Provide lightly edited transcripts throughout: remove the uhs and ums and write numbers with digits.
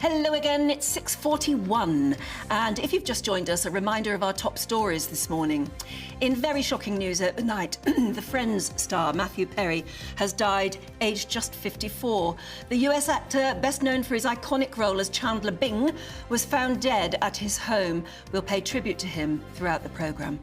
Hello again, it's 6:41, and if you've just joined us, a reminder of our top stories this morning. In very shocking news overnight, the Friends star Matthew Perry has died, aged just 54. The US actor, best known for his iconic role as Chandler Bing, was found dead at his home. We'll pay tribute to him throughout the programme.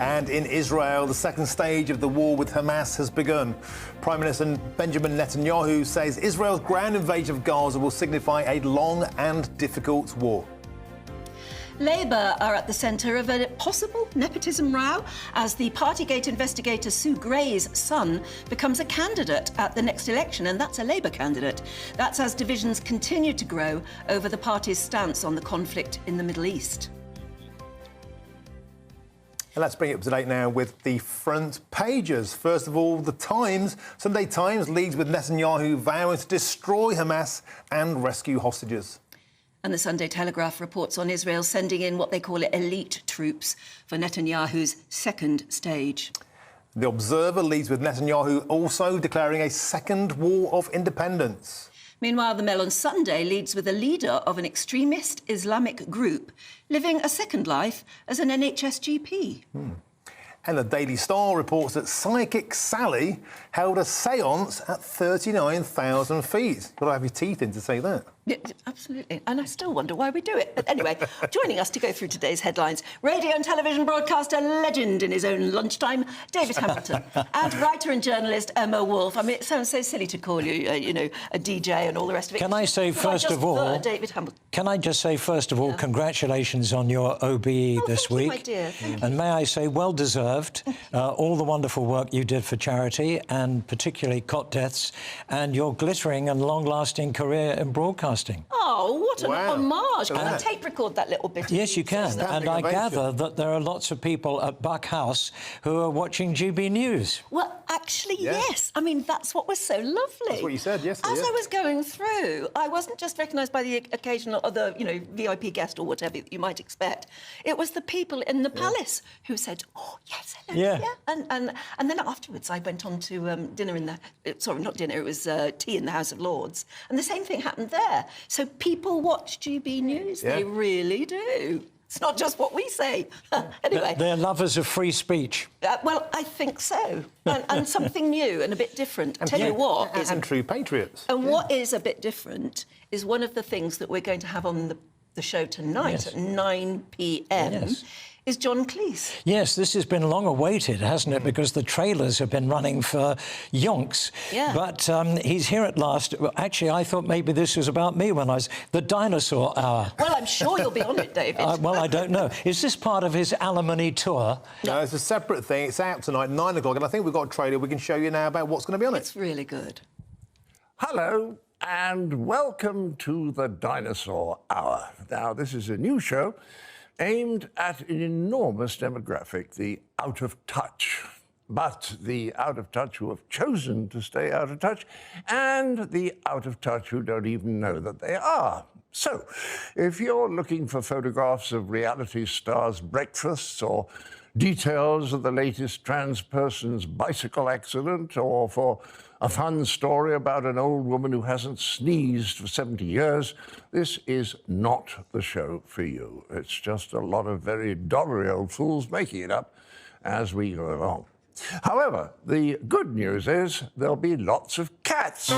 And in Israel, the second stage of the war with Hamas has begun. Prime Minister Benjamin Netanyahu says Israel's ground invasion of Gaza will signify a long and difficult war. Labour are at the centre of a possible nepotism row as the Partygate investigator Sue Gray's son becomes a candidate at the next election, and that's a Labour candidate. That's as divisions continue to grow over the party's stance on the conflict in the Middle East. And let's bring it up to date now with the front pages. First of all, the Times. Sunday Times leads with Netanyahu vowing to destroy Hamas and rescue hostages. And the Sunday Telegraph reports on Israel sending in what they call elite troops for Netanyahu's second stage. The Observer leads with Netanyahu also declaring a second war of independence. Meanwhile, the Mail on Sunday leads with a leader of an extremist Islamic group living a second life as an NHS GP. And the Daily Star reports that psychic Sally held a séance at 39,000 feet. Got to have your teeth in to say that. Yeah, absolutely. And I still wonder why we do it. But anyway, joining us to go through today's headlines, radio and television broadcaster legend in his own lunchtime, David Hamilton, and writer and journalist Emma Wolfe. I mean, it sounds so silly to call you, a DJ and all the rest of it. Can I say first of all, David Hamilton. Can I just say first of all, congratulations on your OBE this week. My dear. Thank and you. may I say, well deserved. All the wonderful work you did for charity, and particularly cot deaths, and your glittering and long-lasting career in broadcasting. Oh, what an homage. Can I Yeah. tape record that little bit? Yes, you can. Standing And I ovation. gather that there are lots of people at Buck House who are watching GB Well, actually, Yeah. yes. I mean, that's what was so lovely. That's what you said yesterday, As yeah. I was going through, I wasn't just recognised by the occasional other, VIP guest or whatever you might expect. It was the people in the palace who said, "Oh, yes, hello." Yeah. And then afterwards, I went on to dinner in the... Sorry, not dinner, it was tea in the House of Lords. And the same thing happened there. So people watch GB News. Yeah. They really do. It's not just what we say. Anyway. They're lovers of free speech. Well, I think so. And something new and a bit different. Tell you what is... And true patriots. And what is a bit different is one of the things that we're going to have on the show tonight Yes. at 9 p.m. Yes. is John Cleese. Yes, this has been long awaited, hasn't it? Because the trailers have been running for yonks. Yeah. But he's here at last. Well, actually, I thought maybe this was about me when I was... The Dinosaur Hour. Well, I'm sure you'll be on it, David. Well, I don't know. Is this part of his alimony tour? No, it's a separate thing. It's out tonight, 9 o'clock, and I think we've got a trailer we can show you now about what's going to be on it. It's really good. Hello and welcome to the Dinosaur Hour. Now, this is a new show aimed at an enormous demographic, the out of touch. But the out of touch who have chosen to stay out of touch, and the out of touch who don't even know that they are. So, if you're looking for photographs of reality stars' breakfasts, or details of the latest trans person's bicycle accident, or for a fun story about an old woman who hasn't sneezed for 70 years, this is not the show for you. It's just a lot of very doddering old fools making it up as we go along. However, the good news is there'll be lots of cats.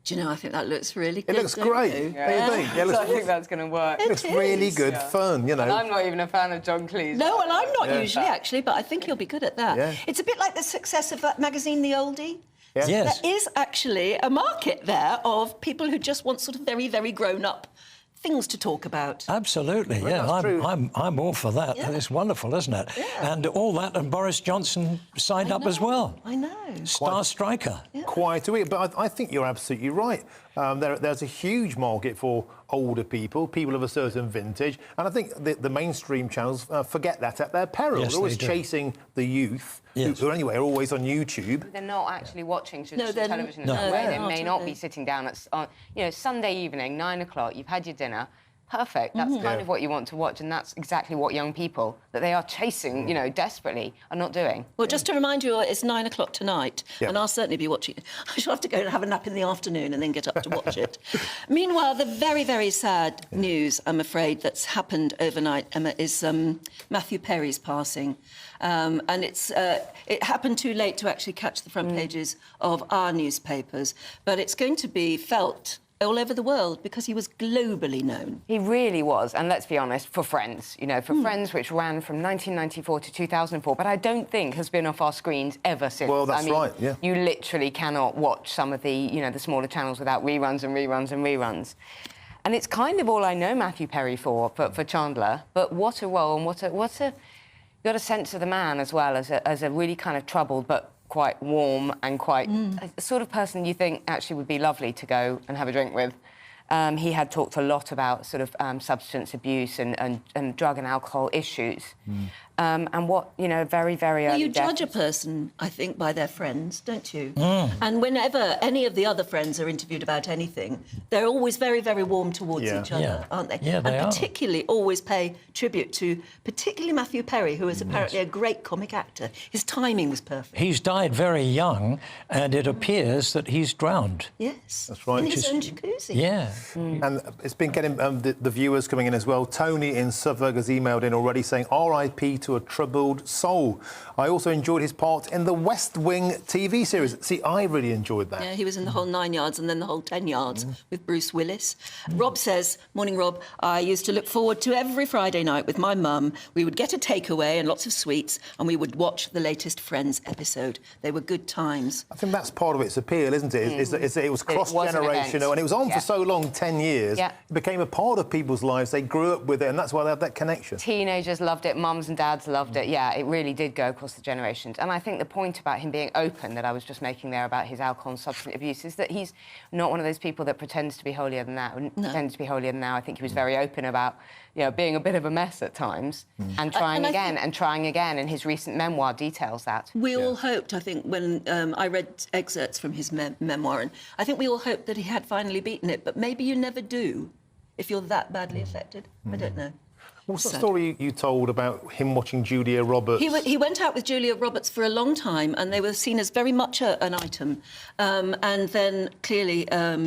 Do you know, I think that looks really good. It looks don't great. you? What do you think? Yeah, So I think that's going to work. It looks really is. good fun, And I'm not even a fan of John Cleese. No, and I'm not Yeah. usually, actually, but I think you'll be good at that. Yeah. It's a bit like the success of that magazine, The Oldie. Yeah. Yes. There is actually a market there of people who just want sort of very, very grown-up things to talk about. Absolutely, Well, yeah. that's true. I'm all for that. Yeah. It's wonderful, isn't it? Yeah. And all that, and Boris Johnson signed up as well. I know. Star striker. Quite a bit, but I think you're absolutely right. There's a huge market for older people of a certain vintage, and I think the mainstream channels forget that at their peril. Yes, They're always they do. chasing the youth, Yes. who anyway are always on YouTube. They're not actually watching traditional they're television not. in that No, way. they're They not, may are not they? be sitting down on, Sunday evening, 9 o'clock, you've had your dinner. Perfect. That's kind of what you want to watch, and that's exactly what young people that they are chasing, desperately, are not doing. Well, just to remind you, it's 9 o'clock tonight, Yeah. and I'll certainly be watching it. I shall have to go and have a nap in the afternoon and then get up to watch it. Meanwhile, the very, very sad news, I'm afraid, that's happened overnight, Emma, is Matthew Perry's passing. And it happened too late to actually catch the front pages of our newspapers, but it's going to be felt all over the world because he was globally known. He really was, and let's be honest, for Friends, Friends, which ran from 1994 to 2004, but I don't think has been off our screens ever since. Well, that's right, yeah. You literally cannot watch some of the, the smaller channels without reruns and reruns and reruns. And it's kind of all I know Matthew Perry for Chandler, but what a role, and what a you got a sense of the man as well as a really kind of troubled but quite warm and quite a sort of person you think actually would be lovely to go and have a drink with. He had talked a lot about sort of substance abuse and drug and alcohol issues. And what, very, very early Well, you death. judge a person, I think, by their friends, don't you? And whenever any of the other friends are interviewed about anything, they're always very, very warm towards each other, Yeah. aren't they? Yeah, they and are. particularly always pay tribute to, particularly Matthew Perry, who is apparently a great comic actor. His timing was perfect. He's died very young, and it appears that he's drowned. Yes. That's right. In Which his is- own jacuzzi. Yeah. And it's been getting the viewers coming in as well. Tony in Suffolk has emailed in already saying, R.I.P. to a troubled soul. I also enjoyed his part in the West Wing TV series. See, I really enjoyed that. Yeah, he was in the whole 9 yards and then the whole 10 yards with Bruce Willis. Rob says, morning, Rob, I used to look forward to every Friday night with my mum. We would get a takeaway and lots of sweets, and we would watch the latest Friends episode. They were good times. I think that's part of its appeal, isn't it? Is that it was an event. cross-generational, and it was on Yeah. for so long, 10 years. Yeah. It became a part of people's lives. They grew up with it, and that's why they have that connection. Teenagers loved it, mums and dads loved it. Yeah, it really did go across the generations. And I think the point about him being open that I was just making there about his alcohol and substance abuse is that he's not one of those people that pretends to be holier than thou. Pretends to be holier than thou. I think he was very open about, being a bit of a mess at times and trying I again think- and trying again. And his recent memoir details that. We all hoped, I think, when I read excerpts from his memoir, and I think we all hoped that he had finally beaten it, but maybe you never do if you're that badly affected. I don't know. What's the Sad. story you told about him watching Julia Roberts? He went out with Julia Roberts for a long time, and they were seen as very much an item. And then clearly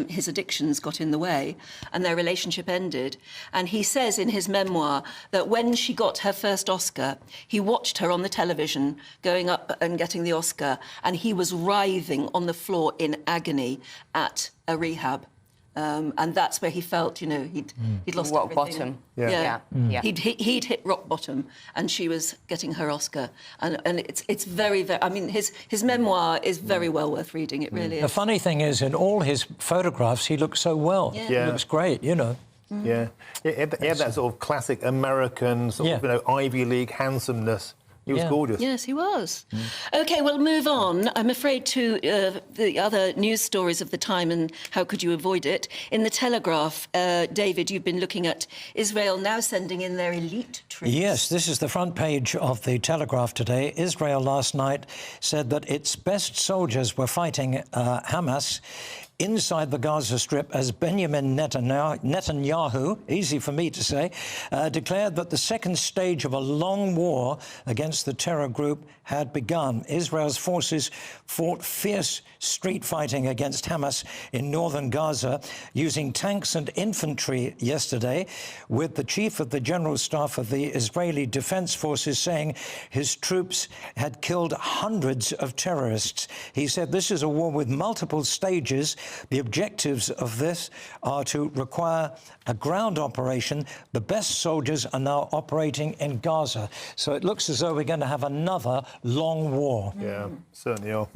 his addictions got in the way, and their relationship ended. And he says in his memoir that when she got her first Oscar, he watched her on the television going up and getting the Oscar, and he was writhing on the floor in agony at a rehab. And that's where he felt, he'd lost Rock everything. bottom. Yeah. Yeah. He'd hit rock bottom, and she was getting her Oscar. And it's very, very... I mean, his memoir is very well worth reading. It really The is. funny thing is, in all his photographs, he looks so well. Yeah. He Yeah. looks great, Yeah. He had that sort of classic American, sort of, Ivy League handsomeness. He was Yeah. Yes, gorgeous. he was. OK, we'll move on. I'm afraid to the other news stories of the time, and how could you avoid it? In the Telegraph, David, you've been looking at Israel now sending in their elite troops. Yes, this is the front page of the Telegraph today. Israel last night said that its best soldiers were fighting Hamas inside the Gaza Strip as Benjamin Netanyahu, easy for me to say, declared that the second stage of a long war against the terror group had begun. Israel's forces fought fierce street fighting against Hamas in northern Gaza using tanks and infantry yesterday, with the chief of the General Staff of the Israeli Defense Forces saying his troops had killed hundreds of terrorists. He said this is a war with multiple stages. The objectives of this are to require a ground operation. The best soldiers are now operating in Gaza. So it looks as though we're going to have another long war. Yeah, certainly are.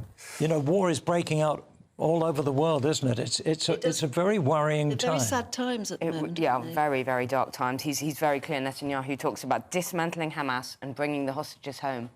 War is breaking out all over the world, isn't it? It's a very worrying time. Very sad times at the moment. Yeah, very, very dark times. He's very clear, Netanyahu talks about dismantling Hamas and bringing the hostages home.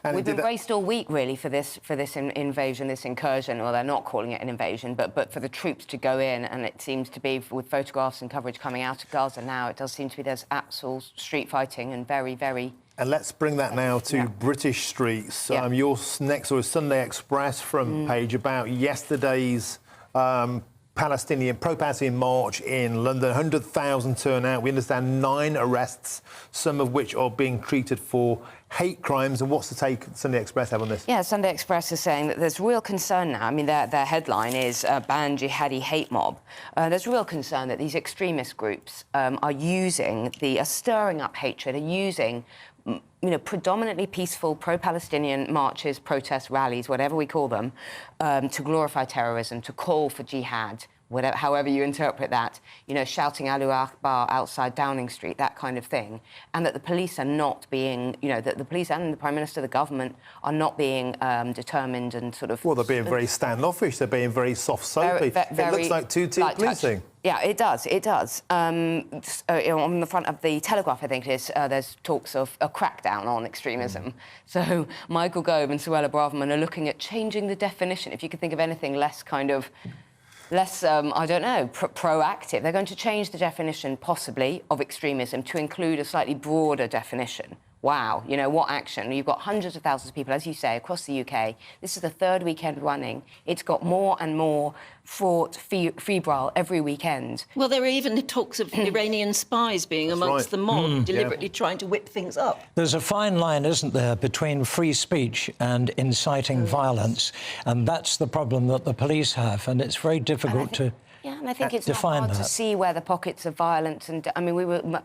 And We've embraced all week, really, for this invasion, this incursion. Well, they're not calling it an invasion, but for the troops to go in, and it seems to be, with photographs and coverage coming out of Gaza now, it does seem to be there's actual street fighting and very, very... And let's bring that now to British streets. Yeah. Your next or Sunday Express front page about yesterday's pro-Palestinian march in London. 100,000 turnout. We understand 9 arrests, some of which are being treated for hate crimes. And what's the take Sunday Express have on this? Yeah, Sunday Express is saying that there's real concern now. I mean, their headline is Ban Jihadi Hate Mob. There's real concern that these extremist groups are stirring up hatred, are using predominantly peaceful pro-Palestinian marches, protests, rallies, whatever we call them, to glorify terrorism, to call for jihad, however you interpret that, shouting Allahu Akbar outside Downing Street, that kind of thing, and that the police are not being, that the police and the Prime Minister, the government, are not being determined and sort of... Well, they're being very standoffish, they're being very soft-soapy. It looks like two-tier policing. Yeah, it does, it does. On the front of the Telegraph, I think it is, there's talks of a crackdown on extremism. So Michael Gove and Suella Braverman are looking at changing the definition, if you could think of anything less kind of... less, I don't know, proactive. They're going to change the definition, possibly, of extremism to include a slightly broader definition. Wow, what action? You've got hundreds of thousands of people, as you say, across the UK. This is the 3rd weekend running. It's got more and more fraught, febrile every weekend. Well, there are even talks of Iranian spies being amongst the mob, deliberately trying to whip things up. There's a fine line, isn't there, between free speech and inciting violence, and that's the problem that the police have, and it's very difficult to... Yeah, and I think it's not hard to see where the pockets of violence... And, I mean,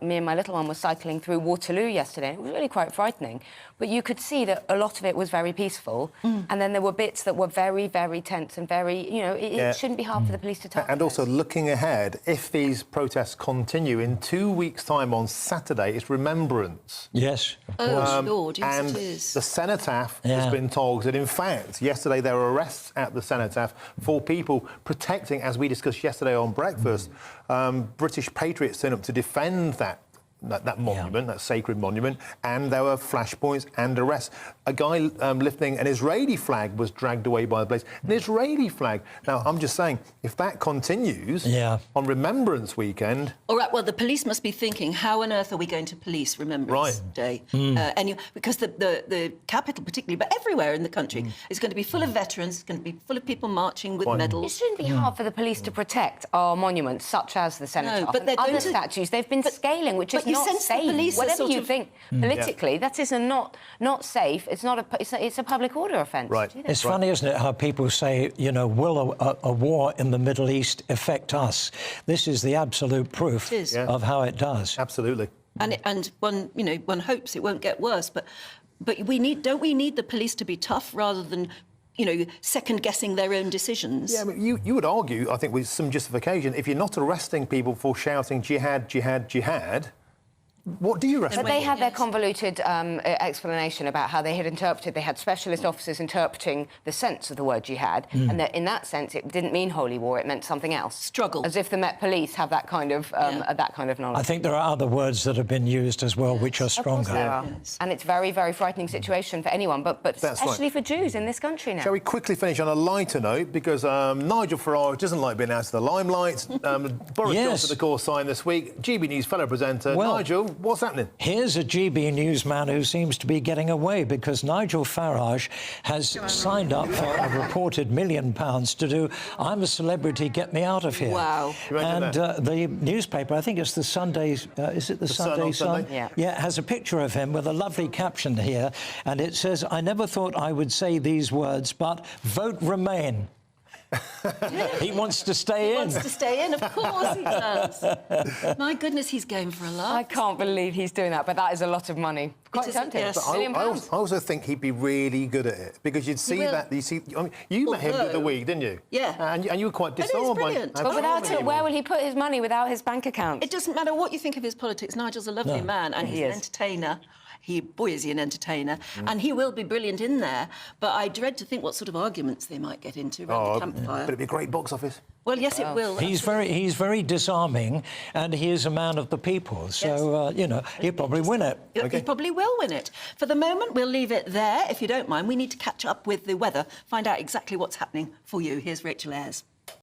me and my little one were cycling through Waterloo yesterday. It was really quite frightening. But you could see that a lot of it was very peaceful. And then there were bits that were very, very tense and very... it shouldn't be hard for the police to tackle. And also, looking ahead, if these protests continue, in 2 weeks' time on Saturday, it's Remembrance. Yes, of course. Oh, Lord, yes, and it is. the cenotaph has been targeted. In fact, yesterday there were arrests at the cenotaph for people protecting, as we discussed yesterday on Breakfast, British patriots turned up to defend that monument, that sacred monument, and there were flashpoints and arrests. A guy lifting an Israeli flag was dragged away by the police. An Israeli flag. Now, I'm just saying, if that continues on Remembrance Weekend... All right, well, the police must be thinking, how on earth are we going to police Remembrance Day? Because the capital particularly, but everywhere in the country, is going to be full of veterans, it's going to be full of people marching with medals. It shouldn't be hard for the police to protect our monuments, such as the cenotaph and other statues. They've been scaling, which is not safe. Whatever you think politically, that is not safe. It's not it's a public order offence. Right. It's funny, isn't it, how people say, will a war in the Middle East affect us? This is the absolute proof of how it does. Absolutely. And one hopes it won't get worse, but don't we need the police to be tough rather than second-guessing their own decisions? Yeah, but you would argue, I think, with some justification, if you're not arresting people for shouting jihad, jihad, jihad, what do you arrest them for? But they had their convoluted explanation about how they had interpreted. They had specialist officers interpreting the sense of the word jihad, and that in that sense it didn't mean holy war; it meant something else. Struggle. As if the Met Police have that kind of knowledge. I think there are other words that have been used as well, which are stronger. Of course there are. And it's a very, very frightening situation for anyone, but especially for Jews in this country now. Shall we quickly finish on a lighter note? Because Nigel Farage doesn't like being out of the limelight. Boris Johnson, of course, signed this week. GBNEWS fellow presenter. Nigel, what's happening? Here's a GB News man who seems to be getting away, because Nigel Farage has signed up for a reported £1 million to do I'm a Celebrity, Get Me Out of Here. Wow. And the newspaper, I think it's the Sunday, is it the Sunday Sun? Yeah, has a picture of him with a lovely caption here, and it says, I never thought I would say these words, but vote Remain. He wants to stay in. He wants to stay in, of course he does. My goodness, he's going for a laugh. I can't believe he's doing that, but that is a lot of money. Quite is, tempting. yes. But I also think he'd be really good at it because you'd see will. that. You met him the other week, didn't you? Yeah. And you were quite It is disarmed by. brilliant. how But without charming it, he where was. will he put his money without his bank account? It doesn't matter what you think of his politics. Nigel's a lovely man and he's He an is. entertainer. Boy, is he an entertainer. And he will be brilliant in there. But I dread to think what sort of arguments they might get into around the campfire. But it'd be a great box office. Well, yes, it will. He's very disarming, and he is a man of the people. So, you know, he'll probably win it. He probably will win it. For the moment, we'll leave it there. If you don't mind, we need to catch up with the weather, find out exactly what's happening for you. Here's Rachel Ayres.